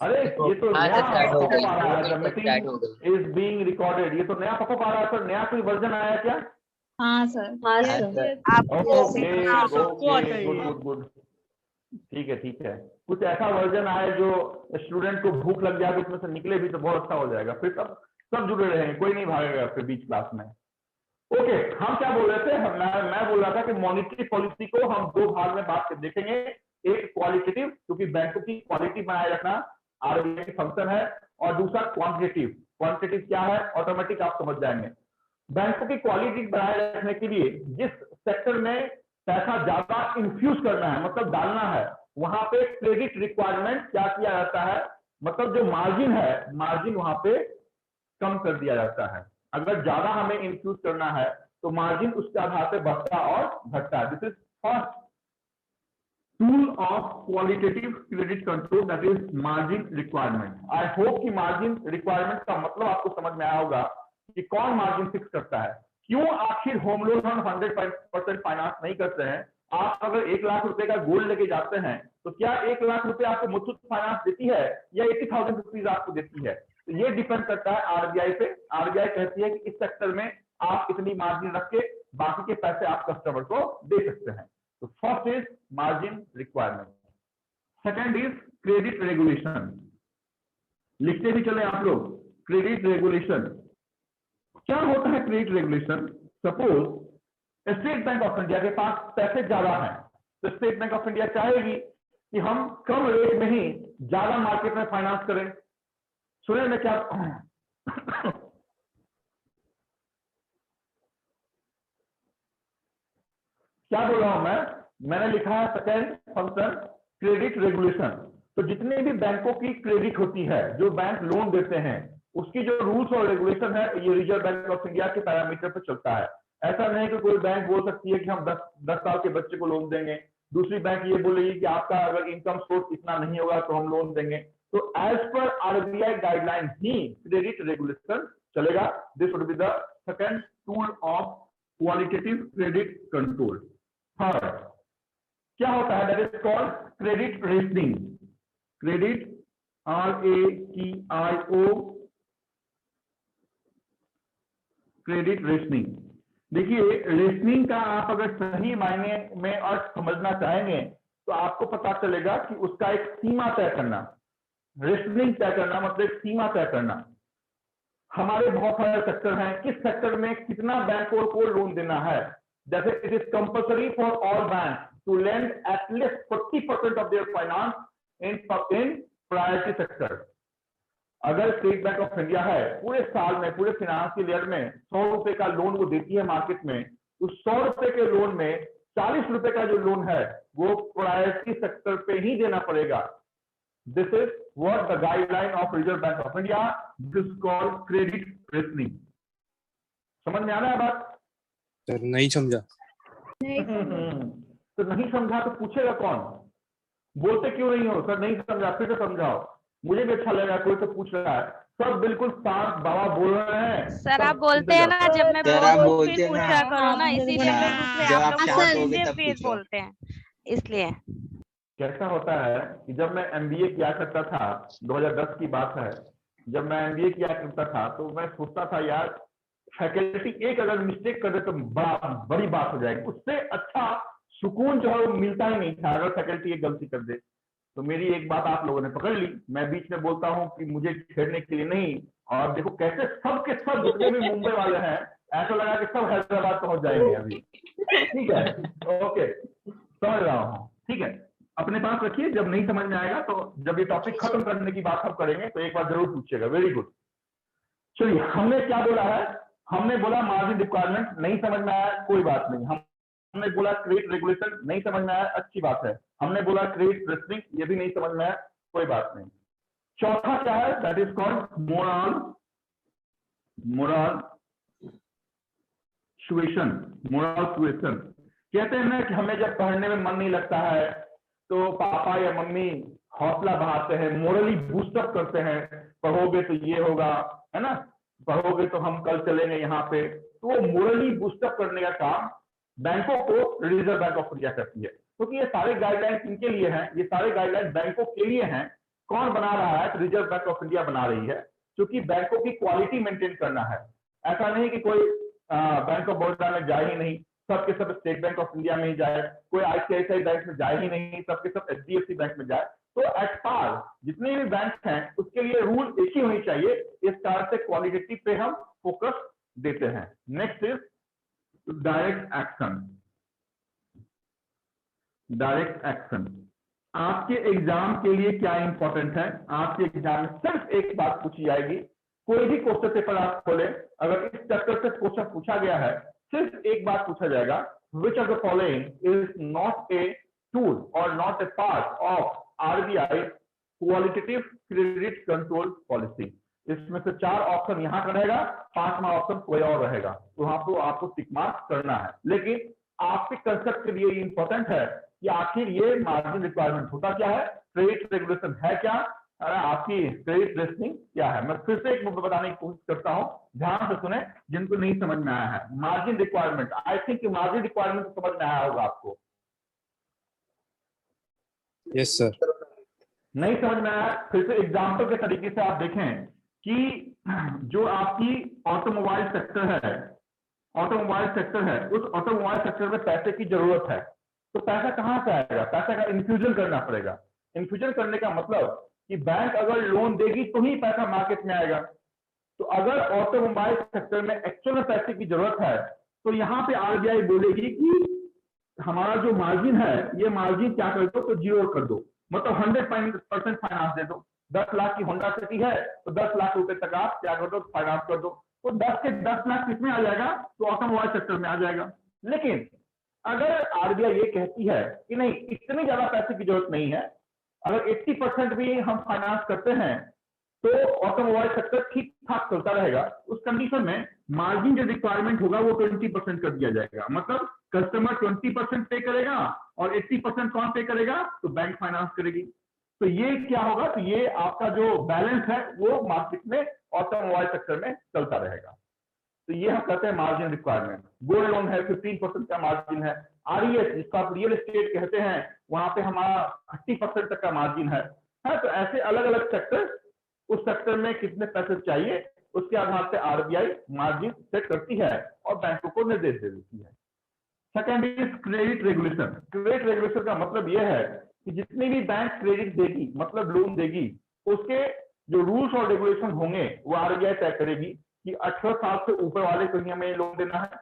अरे ये तो हाँ नया सर, स्टार्ट हो गई, पॉपअप आ रहा है, द मीटिंग मीटिंग स्टार्ट हो गई। इज बीइंग रिकॉर्डेड, ये तो नया पॉपअप आ रहा है सर। नया कोई वर्जन आया क्या? हाँ सर। हाँ हाँ सर, सर। आपको ओके हाँ सबको आता ओके, है गुड ये। गुड गुड, ठीक है ठीक है। कुछ ऐसा वर्जन आए जो स्टूडेंट को भूख लग जाए तो उसमें से निकले भी तो बहुत अच्छा हो जाएगा, फिर सब जुड़े रहेंगे, कोई नहीं भागेगा फिर बीच क्लास में। ओके, हम क्या बोल रहे थे, मैं बोल रहा था कि मॉनेटरी पॉलिसी को हम दो भाग में बात कर देखेंगे। एक क्वालिटेटिव, क्योंकि बैंकों की क्वालिटी बनाए रखना आरबीआई की फंक्शन है, और दूसरा क्वांटिटेटिव। क्वांटिटेटिव क्या है ऑटोमेटिक आप समझ जाएंगे। बैंकों की क्वालिटी बनाए रखने के लिए जिस सेक्टर में पैसा ज्यादा इन्फ्यूज करना है, मतलब डालना है, वहां पे क्रेडिट रिक्वायरमेंट क्या किया जाता है, मतलब जो मार्जिन है, मार्जिन वहां पे कम कर दिया जाता है। अगर ज्यादा हमें इन्फ्यूज करना है तो मार्जिन उसके आधार पे बढ़ता और घटता है। This is first tool of qualitative credit control, that is margin requirement. I hope कि मार्जिन रिक्वायरमेंट का मतलब आपको समझ में आया होगा कि कौन मार्जिन फिक्स करता है, क्यों आखिर होम लोन हम 100% फाइनेंस नहीं करते हैं। आप अगर 1 लाख रुपए का गोल्ड लेके जाते हैं तो क्या 1 लाख रुपए आपको मुथूट फाइनेंस देती है या 80,000 रुपीज आपको देती है? तो ये डिपेंड करता है आरबीआई पे। आरबीआई कहती है कि इस सेक्टर में आप इतनी मार्जिन रख के बाकी के पैसे आप कस्टमर को दे सकते हैं। तो first is margin requirement, second is credit regulation. लिखते भी चले आप लोग, क्रेडिट रेगुलेशन क्या होता है। Credit regulation, suppose state bank of India के पास पैसे ज्यादा हैं तो स्टेट बैंक ऑफ इंडिया चाहेगी कि हम कम रेट में ही ज्यादा मार्केट में फाइनेंस करें। सुने मैं क्या क्या बोल रहा हूं मैंने लिखा है सेकेंड फंक्शन क्रेडिट रेगुलेशन। तो जितने भी बैंकों की क्रेडिट होती है, जो बैंक लोन देते हैं, उसकी जो रूल्स और रेगुलेशन है ये रिजर्व बैंक ऑफ इंडिया के पैरामीटर पर चलता है। ऐसा नहीं कि कोई बैंक बोल सकती है कि हम 10 साल के बच्चे को लोन देंगे, दूसरी बैंक ये बोलेगी कि आपका अगर इनकम सोर्स इतना नहीं होगा तो हम लोन देंगे। तो एज पर आरबीआई गाइडलाइन ही क्रेडिट रेगुलेशन चलेगा। This would be the second tool of qualitative credit control. Third क्या होता है, that is called credit rationing. Credit RATIO, credit rationing. देखिए रेशनिंग का आप अगर सही मायने में अर्थ समझना चाहेंगे तो आपको पता चलेगा कि उसका एक सीमा तय करना। रेशनिंग तय करना मतलब एक सीमा तय करना। हमारे बहुत सारे सेक्टर हैं, किस सेक्टर में कितना बैंकों को लोन देना है। जैसे it is compulsory for all bank to lend at least 40% of their finance in priority sector. अगर स्टेट बैंक ऑफ इंडिया है पूरे साल में, पूरे फाइनेंशियल ईयर में 100 रुपए का लोन वो देती है मार्केट में, उस 100 रुपए के लोन में 40 रुपए का जो लोन है वो प्रायोरिटी सेक्टर पे ही देना पड़ेगा। This is what the guideline of reserve bank of India, this is called credit rationing. समझ में आ रहा है बात? सर नहीं समझा। तो नहीं समझा तो पूछेगा कौन? बोलते क्यों नहीं हो सर नहीं समझा, फिर तो समझाओ। मुझे भी अच्छा लगा कोई तो पूछ रहा है। सब बिल्कुल शांत बाबा बोल रहे हैं। सर आप बोलते हैं ना जब मैं सर आप बोलूं बोलते फिर हैं ना, पूछा करो ना, इसीलिए मैं हाँ, पूछ रही जब आप आप लोग शांत बोल होगे दीजिए तब फिर पूछो। बोलते हैं इसलिए। कैसा होता है कि जब मैं एमबीए किया करता था, 2010 की बात है, जब मैं एमबीए किया करता था तो मैं सोचता था यार फैकल्टी एक अगर मिस्टेक कर दे तो बड़ी बात हो जाएगी। उससे अच्छा सुकून जो है वो मिलता ही नहीं था अगर फैकल्टी एक गलती कर दे। तो मेरी एक बात आप लोगों ने पकड़ ली, मैं बीच में बोलता हूँ कि मुझे छेड़ने के लिए नहीं, और देखो कैसे सब के सब जितने भी मुंबई वाले हैं ऐसा लगा कि सब हैदराबाद पहुंच जाएंगे अभी। ठीक है, ओके समझ रहा हूँ, ठीक है। अपने पास रखिए, जब नहीं समझ में आएगा तो जब ये टॉपिक खत्म करने की बात हम करेंगे तो एक बार जरूर पूछिएगा। Very good. चलिए हमने क्या बोला है, हमने बोला मार्जिन रिक्वायरमेंट नहीं समझ में आया कोई बात नहीं, हमने बोला क्रेडिट रेगुलेशन नहीं समझ में आया अच्छी बात है, हमने बोला क्रेडिट रेशनिंग ये भी नहीं समझ में आया कोई बात नहीं। चौथा क्या है, that is called moral suasion. Moral suasion कहते हैं ना कि हमें जब पढ़ने में मन नहीं लगता है तो पापा या मम्मी हौसला बढ़ाते हैं, मोरली बूस्टअप करते हैं, पढ़ोगे तो ये होगा, है ना, पढ़ोगे तो हम कल चलेंगे यहाँ पे। तो वो मोरली बूस्टअप करने का काम बैंकों को रिजर्व बैंक ऑफ इंडिया करती है। क्योंकि ये सारे गाइडलाइन किनके लिए हैं? ये सारे गाइडलाइन बैंकों के लिए हैं। कौन बना रहा है? तो रिजर्व बैंक ऑफ इंडिया बना रही है, क्योंकि बैंकों की क्वालिटी मेंटेन करना है। ऐसा नहीं कि कोई बैंक ऑफ बड़ौदा में जाए ही नहीं, सबके सब स्टेट बैंक ऑफ इंडिया में ही जाए, कोई आईसीआईसीआई बैंक में जाए ही नहीं, सबके सब एचडीएफसी बैंक में जाए। तो एट पार जितने भी बैंक हैं उसके लिए रूल एक ही होनी चाहिए। इस कारण से क्वालिटेटिव पे हम फोकस देते हैं। Next is direct action. Direct action आपके एग्जाम के लिए क्या इंपॉर्टेंट है? आपके एग्जाम में सिर्फ एक बात पूछी जाएगी। कोई भी क्वेश्चन पेपर आप खोले, अगर इस चैप्टर से क्वेश्चन पूछा गया है, सिर्फ एक बात पूछा जाएगा, which of the following is not a tool or not a part of RBI qualitative credit control policy. इसमें से 4 ऑप्शन यहाँ का रहेगा, 5वां ऑप्शन कोई और रहेगा, तो वहां पर आपको टिक मार्क करना है। लेकिन आपके कंसेप्ट के लिए इंपॉर्टेंट है कि आखिर ये मार्जिन रिक्वायरमेंट होता क्या है, क्रेडिट रेगुलेशन है क्या, आपकी क्रेडिट रेशनिंग क्या है। मैं फिर से एक मुद्दा बताने की कोशिश करता हूं, ध्यान से सुने जिनको नहीं समझ में आया है। Margin requirement, I think margin requirement तो समझ में आया होगा आपको। Yes sir. नहीं समझ में आया, फिर से एग्जाम्पल के तरीके से आप देखें कि जो आपकी ऑटोमोबाइल सेक्टर है, ऑटोमोबाइल सेक्टर है, उस ऑटोमोबाइल सेक्टर में पैसे की जरूरत है, तो पैसा कहां से आएगा? पैसा का इन्फ्यूजन करना पड़ेगा। इन्फ्यूजन करने का मतलब कि बैंक अगर लोन देगी तो ही पैसा मार्केट में आएगा। तो अगर ऑटोमोबाइल सेक्टर में एक्चुअल में पैसे की जरूरत है, तो यहाँ पे आरबीआई बोलेगी कि हमारा जो मार्जिन है, ये मार्जिन क्या कर दो, तो 0 कर दो, मतलब 100% फाइनेंस दे दो। 10 लाख की होंडा सिटी है तो 10 लाख रुपए तक आप क्या कर दो, फाइनेंस कर दो। तो 10 के 10 लाख किसमें आ जाएगा? तो ऑटोमोबाइल सेक्टर में आ जाएगा। लेकिन अगर आरबीआई ये कहती है कि नहीं, इतनी ज्यादा पैसे की जरूरत नहीं है, अगर 80% भी हम फाइनेंस करते हैं तो ऑटोमोबाइल सेक्टर ठीक ठाक चलता रहेगा, उस कंडीशन में मार्जिन जो रिक्वायरमेंट होगा वो 20% कर दिया जाएगा। मतलब कस्टमर 20% पे करेगा और 80% कौन पे करेगा? तो बैंक फाइनेंस करेगी। तो ये क्या होगा? तो ये आपका जो बैलेंस है वो मार्केट में ऑटोमोबाइल सेक्टर में चलता रहेगा। तो ये हम कहते हैं मार्जिन रिक्वायरमेंट। गोल्ड लोन है, 15% का मार्जिन है। आरईएस जिसको आप रियल एस्टेट कहते हैं, वहां पे हमारा 30% तक का मार्जिन है। तो ऐसे अलग अलग सेक्टर, उस सेक्टर में कितने पैसे चाहिए उसके आधार पर आरबीआई मार्जिन सेट करती है और बैंकों को निर्देश दे देती है। Second is credit regulation. Credit regulation का मतलब यह है कि जितनी भी बैंक क्रेडिट देगी, मतलब लोन देगी, उसके जो रूल्स और रेगुलेशन होंगे वो आरबीआई तय करेगी कि 18 साल से ऊपर वाले को ही हमें लोन देना है,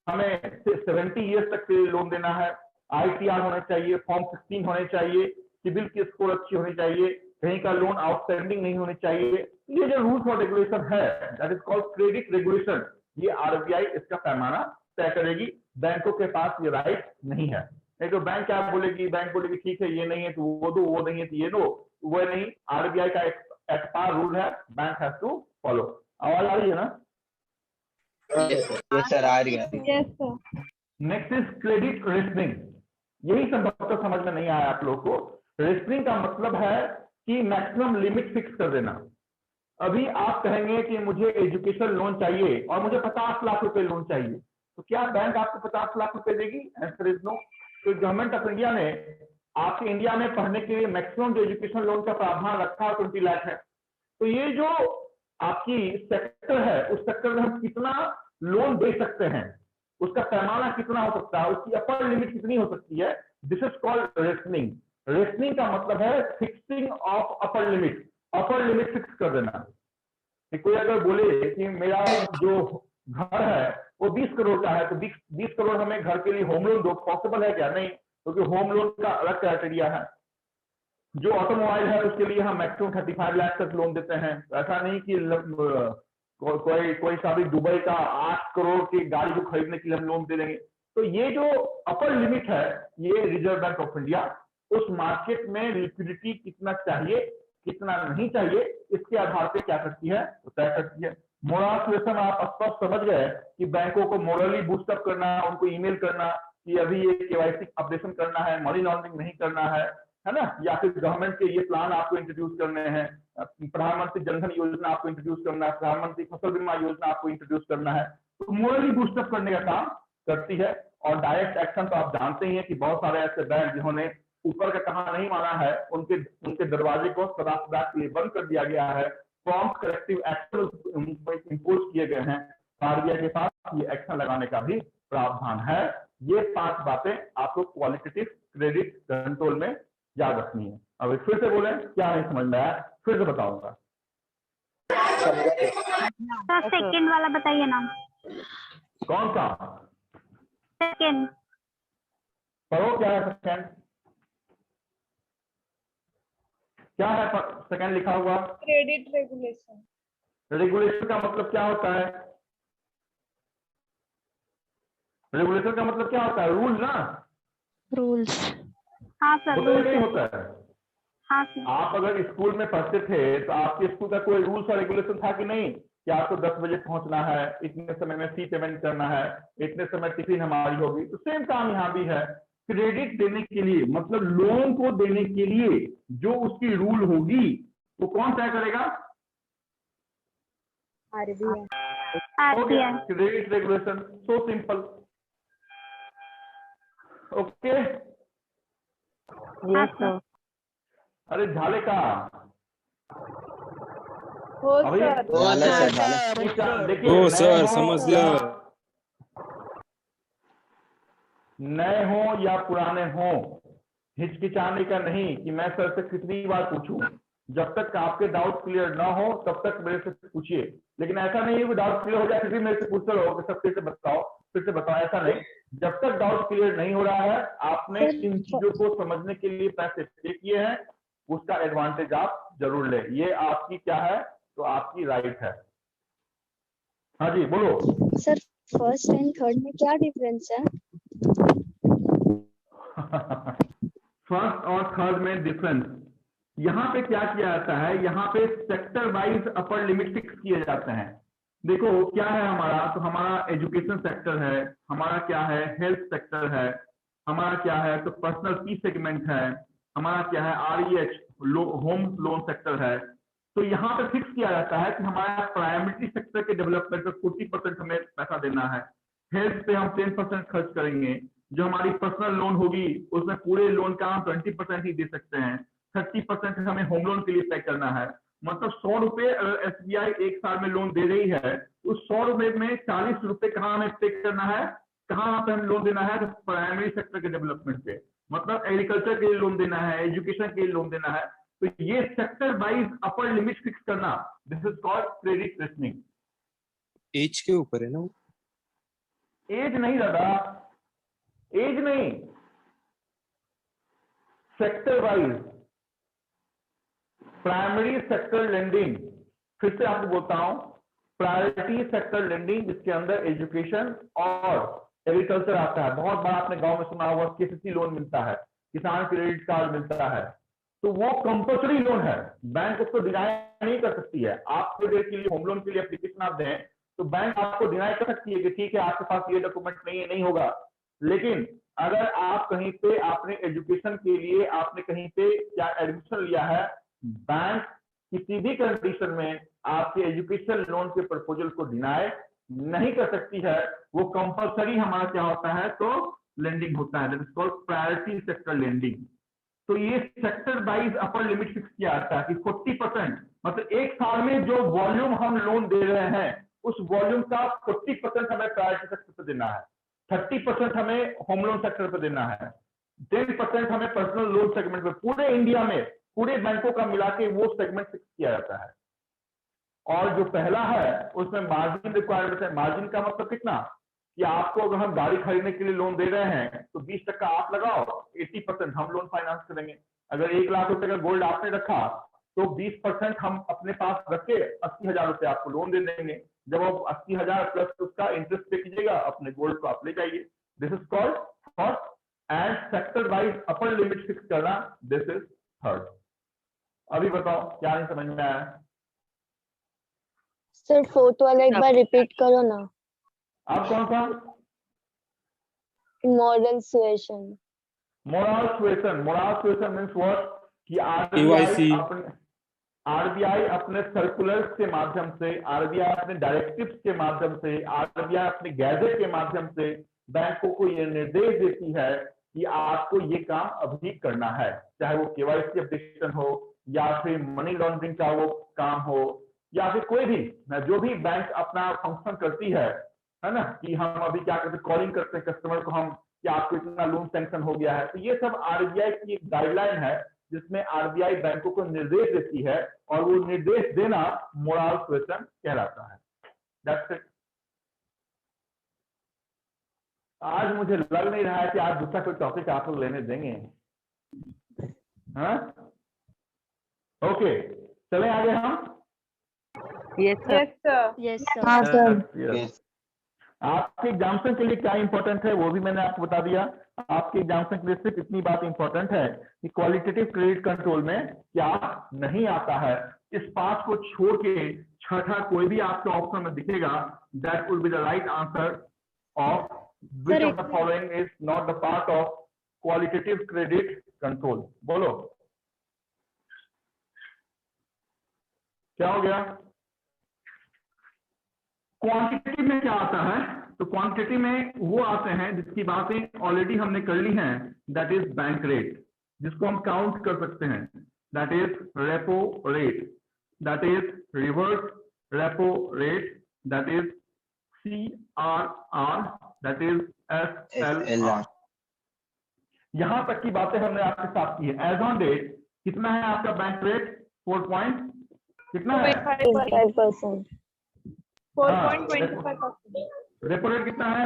हमें 70 ईयर्स तक के लिए लोन देना है, आईटीआर होना चाहिए, फॉर्म 16 होने चाहिए, सिविल की स्कोर अच्छी होनी चाहिए, कहीं का लोन आउटस्टैंडिंग नहीं होनी चाहिए। ये जो रूल्स और रेगुलेशन है, that is called credit regulation, ये आरबीआई इसका पैमाना तय करेगी। बैंकों के पास ये राइट नहीं है। नहीं तो बैंक क्या बोलेगी? बैंक बोलेगी ठीक है ये नहीं है तो वो दो, वो नहीं है तो ये दो, वो नहीं। आरबीआई का एक पार रूल है, बैंक हैज टू फॉलो। आवाज आ रही है ना? यस सर, आ रही है। Yes sir. Next is credit rationing. यही संभवतः समझ में नहीं आया आप लोग को। रेशनिंग का मतलब है कि मैक्सिमम लिमिट फिक्स कर देना। अभी आप कहेंगे कि मुझे एजुकेशन लोन चाहिए और मुझे 50 लाख रुपए लोन चाहिए, तो क्या बैंक आपको 50 लाख रुपए देगी? Answer is no. तो गवर्नमेंट ऑफ इंडिया ने आपके इंडिया में पढ़ने के लिए मैक्सिमम जो एजुकेशन लोन का प्रावधान रखा है 20 लाख है। तो ये जो आपकी सेक्टर है, उस सेक्टर में हम कितना लोन दे सकते हैं, उसका पैमाना कितना हो सकता है, उसकी अपर लिमिट कितनी हो सकती है, this is called rationing. Rationing का मतलब है fixing of upper limit. Upper limit fix कर देना। कि कोई अगर बोले कि मेरा जो घर है वो 20 करोड़ का है, तो 20 करोड़ हमें घर के लिए होम लोन दो, पॉसिबल है क्या? नहीं, क्योंकि होम लोन का अलग क्राइटेरिया है। जो ऑटोमोबाइल है उसके लिए हम मैक्सिमम 35 लाख तक लोन देते हैं। ऐसा नहीं कि कोई सा भी दुबई का 8 करोड़ की गाड़ी को खरीदने के लिए हम लोन दे देंगे। तो ये जो अपर लिमिट है, ये रिजर्व बैंक ऑफ इंडिया उस मार्केट में लिक्विडिटी कितना चाहिए कितना नहीं चाहिए, इसके आधार पे क्या करती है, तय करती है। मोरल सॉल्यूशन आप स्पष्ट समझ गए कि बैंकों को मोरली बूस्टअप करना, उनको ईमेल करना कि अभी ये केवाईसी अपडेशन करना है, मनी लॉन्ड्रिंग नहीं करना है ना, या फिर गवर्नमेंट के ये प्लान आपको इंट्रोड्यूस करने हैं, प्रधानमंत्री जनधन योजना आपको इंट्रोड्यूस करना है, प्रधानमंत्री फसल बीमा योजना आपको इंट्रोड्यूस करना है। तो मोरली बूस्टअप करने का काम करती है और डायरेक्ट एक्शन तो आप जानते ही हैं कि बहुत सारे ऐसे बैंक जिन्होंने ऊपर का कहा नहीं माना है, उनके उनके दरवाजे को सदा सदा के लिए बंद कर दिया गया है। प्रॉम्प्ट करेक्टिव एक्शन इंपोज किए गए हैं। आरबीआई के पास ये एक्शन लगाने का भी प्रावधान है। ये 5 बातें आपको क्वालिटेटिव क्रेडिट कंट्रोल में याद रखनी है। अब फिर से बोलें, क्या नहीं समझ में आया फिर से बताऊंगा। तो सेकंड वाला बताइए ना। कौन सा सेकंड। पढ़ो, क्या है सेकंड? क्या है सेकंड लिखा हुआ? Credit regulation. रेगुलेशन का मतलब क्या होता है? रेगुलेशन का मतलब क्या होता है? रूल ना। रूल्स। हाँ सर होता है रूल नहीं है। होता है? हाँ सर। आप अगर स्कूल में पढ़ते थे तो आपके स्कूल का कोई रूल्स और रेगुलेशन था कि नहीं कि आपको 10 बजे पहुंचना है, इतने समय में फी पेमेंट करना है, इतने समय टिफिन हमारी होगी। तो सेम काम यहाँ भी है। क्रेडिट देने के लिए मतलब लोन को देने के लिए जो उसकी रूल होगी वो कौन तय करेगा? RBI. Okay, RBI. Credit regulation, so simple. Okay, हाँ सर। अरे झाले का हो अभी सर। देखिए, ओ नए सर हो समझ या लो। नए हो या पुराने हो, हिचकिचाने का नहीं कि मैं सर से कितनी बार पूछूं। जब तक आपके डाउट क्लियर ना हो तब तक मेरे से पूछिए। लेकिन ऐसा नहीं है कि डाउट क्लियर हो जाए फिर भी मेरे से पूछते रहो कि सब फिर से बताओ, ऐसा नहीं। जब तक डाउट क्लियर नहीं हो रहा है, आपने इन चीजों को समझने के लिए पैसे पे किए हैं, उसका एडवांटेज आप जरूर ले। ये आपकी क्या है? तो आपकी राइट है। हाँ जी बोलो। सर फर्स्ट एंड थर्ड में क्या डिफरेंस है? फर्स्ट और थर्ड में डिफरेंस, यहाँ पे क्या किया जाता है? यहाँ पे sector wise upper limit fix किए जाते हैं। देखो क्या है हमारा, तो हमारा एजुकेशन सेक्टर है, हमारा क्या है हेल्थ सेक्टर है, हमारा क्या है तो पर्सनल की सेगमेंट है, हमारा क्या है आरईएच होम लोन सेक्टर है। तो यहाँ पे फिक्स किया जाता है कि हमारा प्राइमरी सेक्टर के डेवलपमेंट पे 40% हमें पैसा देना है, हेल्थ पे हम 10% खर्च करेंगे, जो हमारी पर्सनल लोन होगी उसमें पूरे लोन का हम 20% ही दे सकते हैं, 30% हमें होम लोन के लिए पे करना है। मतलब 100 रुपए अगर एसबीआई एक साल में लोन दे रही है, उस 100 रुपए में 40 रुपए कहाँ हमें पे करना है, कहाँ पे हमें लोन देना है? तो प्राइमरी सेक्टर के डेवलपमेंट पे, मतलब एग्रीकल्चर के लिए लोन देना है, एजुकेशन के लिए लोन देना है। तो ये sector wise upper limit fix करना, this is called credit rationing. Age के ऊपर है ना वो? एज नहीं दादा, एज नहीं, sector wise primary sector lending. फिर से आपको बोलता हूं, प्रायोरिटी सेक्टर लेंडिंग जिसके अंदर एजुकेशन और एग्रीकल्चर आता है। बहुत बार आपने गांव में सुना होगा केसीसी लोन मिलता है, किसान क्रेडिट कार्ड मिलता है, तो वो कंपल्सरी लोन है, बैंक उसको डिनाई नहीं कर सकती है। आप थोड़ी देर के लिए होम लोन के लिए एप्लीकेशन आप दें तो बैंक आपको डिनाई कर सकती है कि ठीक है आपके पास ये डॉक्यूमेंट नहीं है, नहीं होगा। लेकिन अगर आप कहीं पे आपने एजुकेशन के लिए आपने कहीं पे क्या एडमिशन लिया है, बैंक किसी भी कंडीशन में आपके एजुकेशन लोन के प्रपोजल को डिनाई नहीं कर सकती है। वो कंपल्सरी हमारा क्या होता है तो लेंडिंग होता है, that is called priority sector lending. तो ये sector wise upper limit fix किया जाता है कि 40%, मतलब एक साल में जो वॉल्यूम हम लोन दे रहे हैं उस वॉल्यूम का 40% हमें प्रायोरिटी सेक्टर पे देना है, 30% हमें होम लोन सेक्टर पे देना है, 10% हमें पर्सनल लोन सेगमेंट पे। पूरे इंडिया में पूरे बैंकों का मिला के वो सेगमेंट फिक्स किया जाता है। और जो पहला है उसमें मार्जिन रिक्वायरमेंट है। मार्जिन का मतलब कितना कि आपको अगर हम गाड़ी खरीदने के लिए लोन दे रहे हैं तो 20% आप लगाओ, 80% हम लोन फाइनेंस करेंगे। अगर 1 लाख रुपए का गोल्ड आपने रखा तो 20% हम अपने पास रख के 80,000 रुपए आपको लोन दे देंगे। जब आप 80,000 प्लस उसका इंटरेस्ट पे कीजिएगा, अपने गोल्ड को आप ले जाइए। This is called first, and sector wise upper limit fix करना, दिस इज थर्ड। अभी बताओ क्या नहीं समझ में आया? सर फोर्थ वाला एक बार रिपीट करो ना। आप कौन सा? Model suasion. Moral suasion means what कि KYC। आरबीआई अपने सर्कुलर्स के माध्यम से, आरबीआई अपने डायरेक्टिव्स के माध्यम से, आरबीआई अपने गैजेट के माध्यम से बैंकों को ये निर्देश देती है कि आपको ये काम अभी करना है, चाहे वो केवाईसी अपडेशन हो या फिर मनी लॉन्ड्रिंग का वो काम हो या फिर कोई भी जो भी बैंक अपना फंक्शन करती है ना, कि हम अभी क्या करते हैं, कॉलिंग करते हैं कस्टमर को हम कि आपको इतना लोन सैंक्शन हो गया है। तो ये सब आरबीआई की एक गाइडलाइन है जिसमें आरबीआई बैंकों को निर्देश देती है और वो निर्देश देना मोरल सुएशन कहलाता है। That's it. आज मुझे लग नहीं रहा है कि आज दूसरा कोई टॉपिक आप लोग लेने देंगे। हाँ, ओके, चले आगे हम। Yes, sir. Yes, sir. हाँ सर। Yes. आपके एग्जाम्सन के लिए क्या इंपॉर्टेंट है वो भी मैंने आपको बता दिया। आपके एग्जाम्सन के लिए सिर्फ इतनी बात इंपॉर्टेंट है कि क्वालिटेटिव क्रेडिट कंट्रोल में क्या नहीं आता है। इस 5 को छोड़ के छठा कोई भी आपके ऑप्शन में दिखेगा, that will be the right answer of which of the following is not the part of qualitative credit control. बोलो क्या हो गया। क्वांटिटी में क्या आता है, तो क्वांटिटी में वो आते हैं जिसकी बातें ऑलरेडी हमने कर ली हैं, दैट इज बैंक रेट, जिसको हम काउंट कर सकते हैं, that is repo rate, that is reverse repo rate, that is CRR, that is SLR। यहां तक की बातें हमने आपके साथ की है। एज ऑन डेट कितना है आपका बैंक रेट? 4 पॉइंट कितना है? 5%. 4.25%. रेपो रेट कितना है?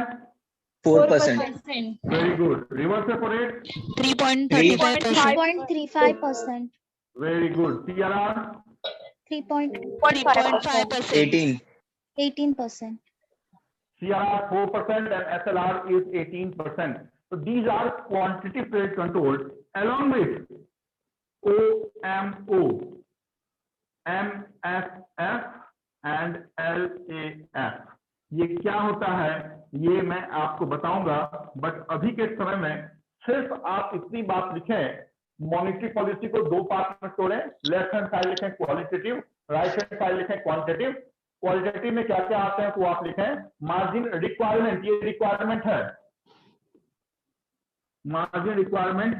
4%. Very good. Reverse repo rate 3.35%. 3.35%. Very good. CRR 18. 18%. CRR 4% and SLR is 18%. So these are quantitative credit controls along with OMO, MSF and LAF। ये क्या होता है ये मैं आपको बताऊंगा, बट अभी के समय में सिर्फ आप इतनी बात लिखें, मॉनेटरी पॉलिसी को 2 पार्ट में तोड़ें, लेफ्ट हैंड साइड लिखें क्वालिटेटिव, राइट हैंड साइड लिखें क्वांटिटेटिव। क्वालिटेटिव में क्या क्या आते हैं तो आप लिखें मार्जिन रिक्वायरमेंट, ये रिक्वायरमेंट है, margin requirement.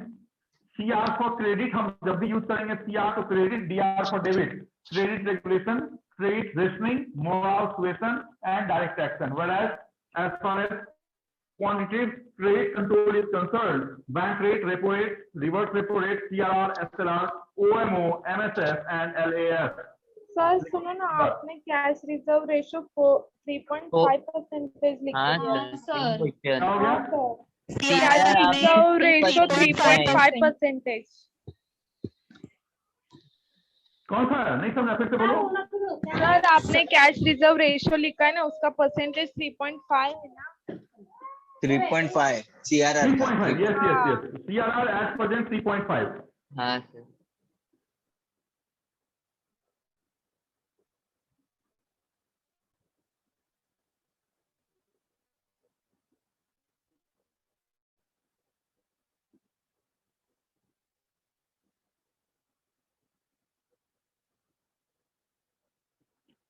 CR for credit हम जब भी यूज करेंगे CR तो credit, DR for debit, credit regulation, credit rationing, moral suasion and direct action. Whereas as far as quantitative credit control is concerned, bank rate, repo rate, reverse repo rate, CRR, SLR, OMO, MSF and LAF। Sir सुनो ना, आपने cash reserve ratio 3.5% लिखा है। क्या हो गया? Cash reserve ratio 3.5%। कौन सा है? नहीं समझा, फिर से बोलो। सर आपने कैश रिजर्व रेशो लिखा है ना, उसका परसेंटेज 3.5 है ना? 3.5 CRR 3.5, yes। CRR at present 3.5। हाँ सर।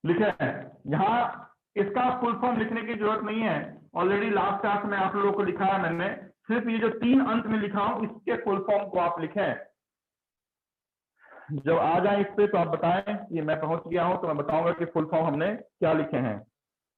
लिखे हैं यहाँ, इसका फुल फॉर्म लिखने की जरूरत नहीं है, ऑलरेडी लास्ट क्लास में आप लोगों को लिखा है मैंने। सिर्फ ये जो 3 अंत में लिखा हूं इसके फुल फॉर्म को आप लिखें। जब आ जाए इस पे तो आप बताएं, ये मैं पहुंच गया हूं तो मैं बताऊंगा कि फुल फॉर्म हमने क्या लिखे हैं।